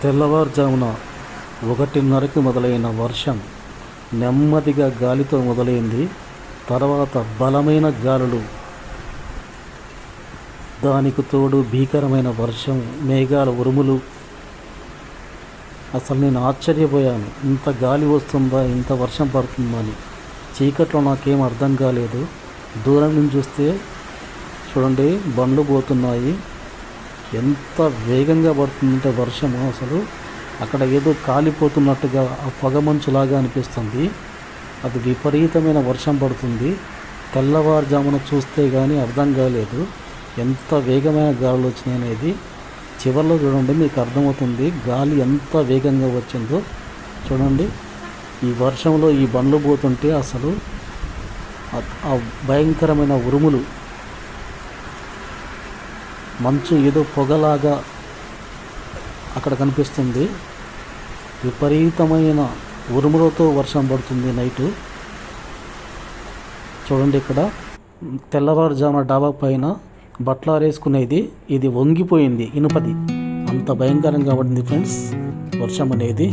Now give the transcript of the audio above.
తెల్లవారుజామున 1:30కి మొదలైన వర్షం నెమ్మదిగా గాలితో మొదలైంది. తర్వాత బలమైన గాలులు, దానికి తోడు భీకరమైన వర్షం, మేఘాల ఉరుములు. అసలు నేను ఆశ్చర్యపోయాను, ఇంత గాలి వస్తుందా, ఇంత వర్షం పడుతుందా అని. చీకట్లో నాకేం అర్థం కాలేదు. దూరం నుంచి చూస్తే చూడండి, బండ్లు పోతున్నాయి. ఎంత వేగంగా పడుతుందంటే వర్షము, అసలు అక్కడ ఏదో కాలిపోతున్నట్టుగా ఆ పొగమంచులాగా అనిపిస్తుంది. అది విపరీతమైన వర్షం పడుతుంది. తెల్లవారుజామున చూస్తే కానీ అర్థం కాలేదు ఎంత వేగమైన గాలులు వచ్చినాయి అనేది. చివరిలో చూడండి, మీకు అర్థమవుతుంది గాలి ఎంత వేగంగా వచ్చిందో. చూడండి, ఈ వర్షంలో ఈ బండ్లు పోతుంటే అసలు ఆ భయంకరమైన ఉరుములు, మంచు ఏదో పొగలాగా అక్కడ కనిపిస్తుంది. విపరీతమైన ఉరుములతో వర్షం పడుతుంది నైటు. చూడండి, ఇక్కడ తెల్లవారుజామున డాబా పైన బట్టలు ఆరేసుకునేది ఇది వంగిపోయింది, ఇనుపది. అంత భయంకరంగా పడింది ఫ్రెండ్స్ వర్షం అనేది.